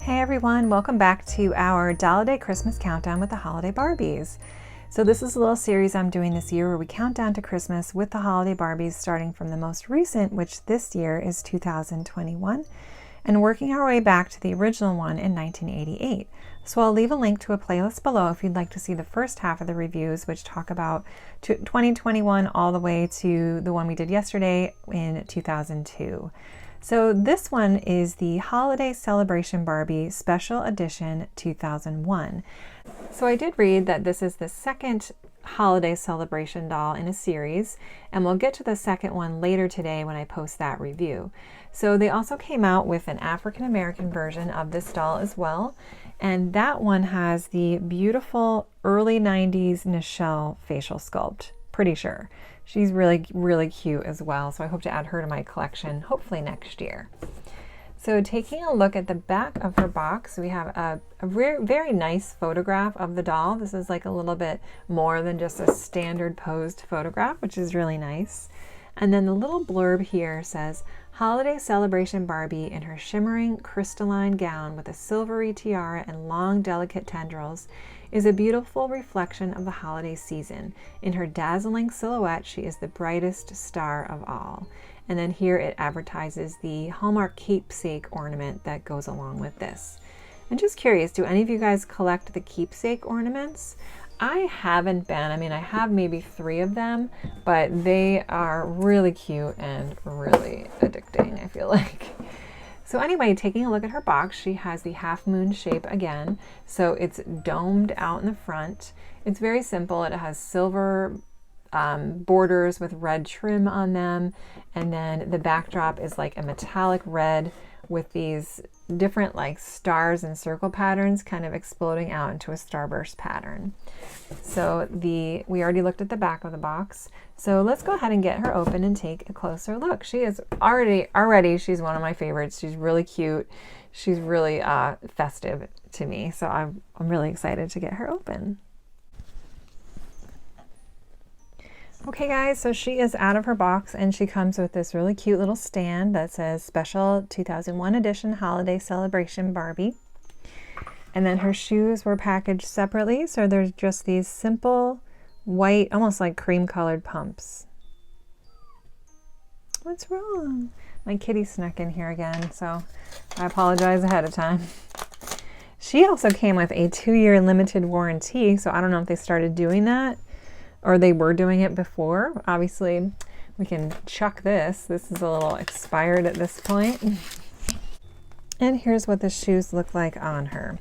Hey everyone, welcome back to our Dolliday Christmas Countdown with the Holiday Barbies. So this is a little series I'm doing this year where we count down to Christmas with the Holiday Barbies, starting from the most recent, which this year is 2021, and working our way back to the original one in 1988. So I'll leave a link to a playlist below if you'd like to see the first half of the reviews, which talk about 2021 all the way to the one we did yesterday in 2002. So this one is the Holiday Celebration Barbie Special Edition 2001. So I did read that this is the second holiday celebration doll in a series, and we'll get to the second one later today when I post that review. So they also came out with an African American version of this doll as well, and that one has the beautiful early 90s Nichelle facial sculpt, pretty sure. She's really cute as well, so I hope to add her to my collection hopefully next year. So taking a look at the back of her box, we have a very nice photograph of the doll. This is like a little bit more than just a standard posed photograph, which is really nice. And then the little blurb here says, Holiday Celebration Barbie in her shimmering crystalline gown with a silvery tiara and long delicate tendrils is a beautiful reflection of the holiday season. In her dazzling silhouette, she is the brightest star of all. And then here it advertises the Hallmark keepsake ornament that goes along with this. I'm just curious, do any of you guys collect the keepsake ornaments? I haven't been. I mean, I have maybe 3 of them, but they are really cute and really addicting, I feel like. So anyway, taking a look at her box, she has the half moon shape again. So it's domed out in the front. It's very simple. It has silver borders with red trim on them. And then the backdrop is like a metallic red with these different like stars and circle patterns kind of exploding out into a starburst pattern. So we already looked at the back of the box. So let's go ahead and get her open and take a closer look. She is already she's one of my favorites. She's really cute. She's really festive to me. So I'm really excited to get her open. Okay guys, so she is out of her box and she comes with this really cute little stand that says Special 2001 Edition Holiday Celebration Barbie. And then her shoes were packaged separately, so there's just these simple white, almost like cream colored pumps. What's wrong? My kitty snuck in here again, so I apologize ahead of time. She also came with a 2-year limited warranty, so I don't know if they started doing that or they were doing it before. Obviously, we can chuck this. This is a little expired at this point. And here's what the shoes look like on her.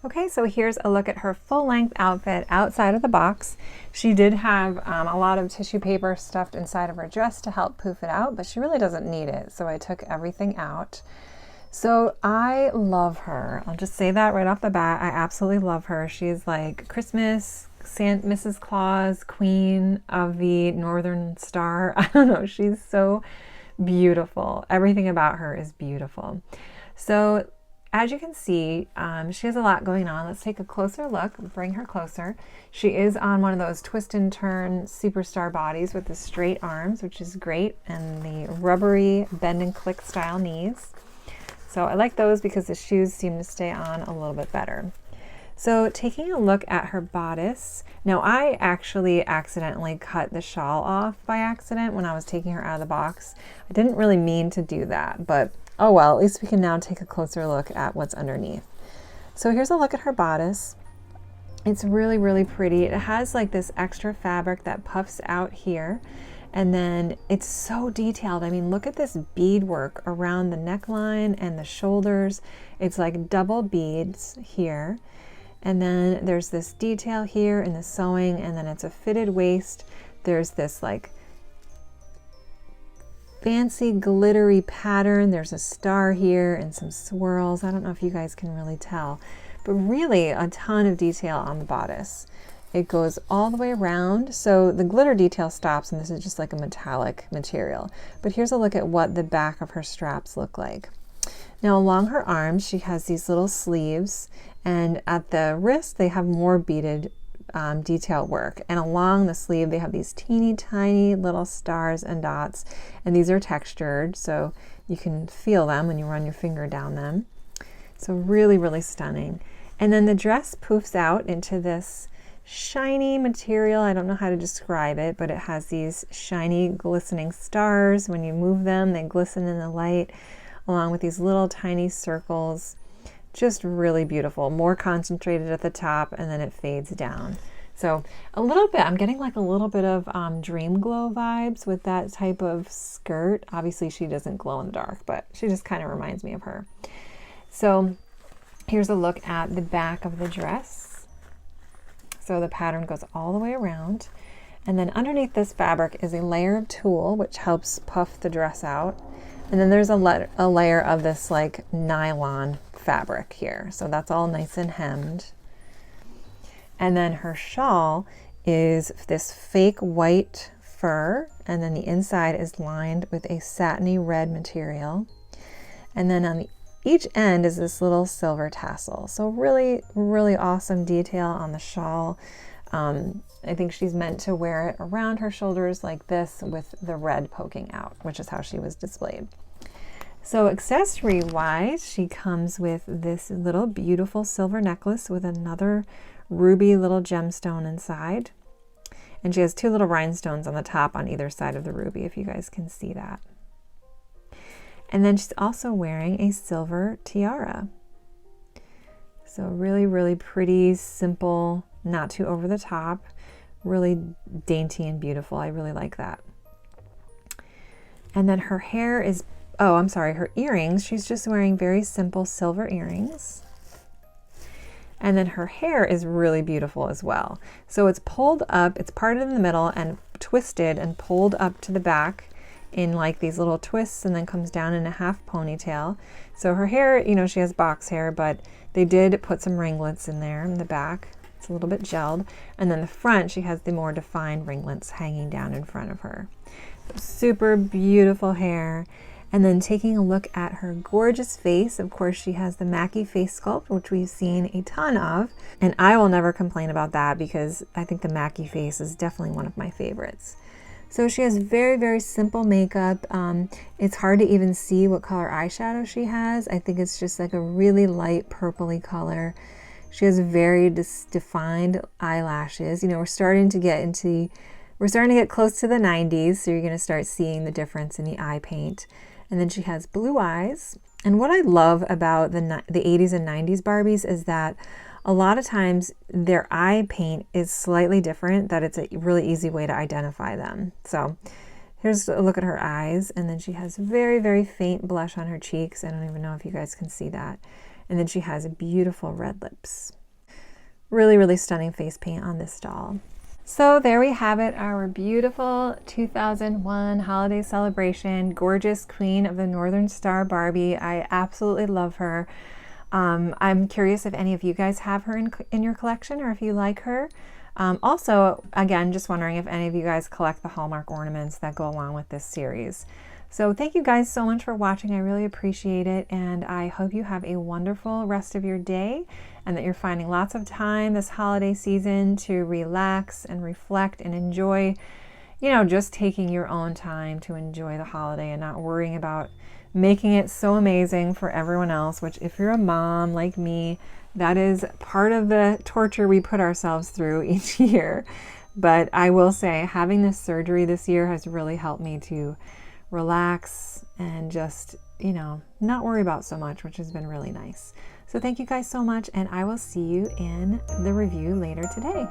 Okay, so here's a look at her full-length outfit outside of the box. She did have a lot of tissue paper stuffed inside of her dress to help poof it out, but she really doesn't need it, so I took everything out. So I love her. I'll just say that right off the bat. I absolutely love her. She's like Christmas, Mrs. Claus, Queen of the Northern Star. I don't know. She's so beautiful. Everything about her is beautiful. So as you can see, she has a lot going on. Let's take a closer look, bring her closer. She is on one of those twist and turn superstar bodies with the straight arms, which is great, and the rubbery bend and click style knees. So I like those because the shoes seem to stay on a little bit better. So taking a look at her bodice, now I actually accidentally cut the shawl off by accident when I was taking her out of the box. I didn't really mean to do that, but oh well, at least we can now take a closer look at what's underneath. So here's a look at her bodice. It's really pretty. It has like this extra fabric that puffs out here, and then it's so detailed. I mean, look at this beadwork around the neckline and the shoulders. It's like double beads here. And then there's this detail here in the sewing, and then it's a fitted waist. There's this like fancy glittery pattern. There's a star here and some swirls. I don't know if you guys can really tell, but really a ton of detail on the bodice. It goes all the way around. So the glitter detail stops, and this is just like a metallic material. But here's a look at what the back of her straps look like. Now along her arms, she has these little sleeves, and at the wrist, they have more beaded detail work. And along the sleeve, they have these teeny tiny little stars and dots, and these are textured, so you can feel them when you run your finger down them. So really, really stunning. And then the dress poofs out into this shiny material. I don't know how to describe it, but it has these shiny glistening stars. When you move them, they glisten in the light, along with these little tiny circles. Just really beautiful, more concentrated at the top, and then it fades down. So a little bit, I'm getting like a little bit of Dream Glow vibes with that type of skirt. Obviously she doesn't glow in the dark, but she just kind of reminds me of her. So here's a look at the back of the dress. So the pattern goes all the way around. And then underneath this fabric is a layer of tulle, which helps puff the dress out. And then there's a layer of this like nylon fabric here. So that's all nice and hemmed. And then her shawl is this fake white fur, and then the inside is lined with a satiny red material. And then on each end is this little silver tassel. So really, really awesome detail on the shawl. I think she's meant to wear it around her shoulders like this with the red poking out, which is how she was displayed. So accessory wise, she comes with this little beautiful silver necklace with another ruby little gemstone inside. And she has two little rhinestones on the top on either side of the ruby, if you guys can see that. And then she's also wearing a silver tiara. So really, really pretty, simple, not too over the top, really dainty and beautiful. I really like that. And then her hair is, oh, I'm sorry, her earrings, she's just wearing very simple silver earrings. And then her hair is really beautiful as well. So it's pulled up, it's parted in the middle and twisted and pulled up to the back in like these little twists, and then comes down in a half ponytail. So her hair, you know, she has box hair, but they did put some ringlets in there in the back. It's a little bit gelled. And then the front, she has the more defined ringlets hanging down in front of her. Super beautiful hair. And then taking a look at her gorgeous face, of course, she has the Mackie face sculpt, which we've seen a ton of. And I will never complain about that because I think the Mackie face is definitely one of my favorites. So she has very, very simple makeup. It's hard to even see what color eyeshadow she has. I think it's just like a really light purpley color. She has very defined eyelashes. You know, we're starting to get close to the 90s, so you're going to start seeing the difference in the eye paint. And then she has blue eyes. And what I love about the 80s and 90s Barbies is that a lot of times their eye paint is slightly different, that it's a really easy way to identify them. So here's a look at her eyes. And then she has very, very faint blush on her cheeks. I don't even know if you guys can see that. And then she has beautiful red lips. Really, really stunning face paint on this doll. So there we have it, our beautiful 2001 holiday celebration, gorgeous Queen of the Northern Star Barbie. I absolutely love her. I'm curious if any of you guys have her in your collection or if you like her. Also, again, just wondering if any of you guys collect the Hallmark ornaments that go along with this series. So thank you guys so much for watching. I really appreciate it, and I hope you have a wonderful rest of your day and that you're finding lots of time this holiday season to relax and reflect and enjoy, you know, just taking your own time to enjoy the holiday and not worrying about making it so amazing for everyone else, which if you're a mom like me, that is part of the torture we put ourselves through each year. But I will say having this surgery this year has really helped me to relax and just, you know, not worry about so much, which has been really nice. So thank you guys so much, and I will see you in the review later today.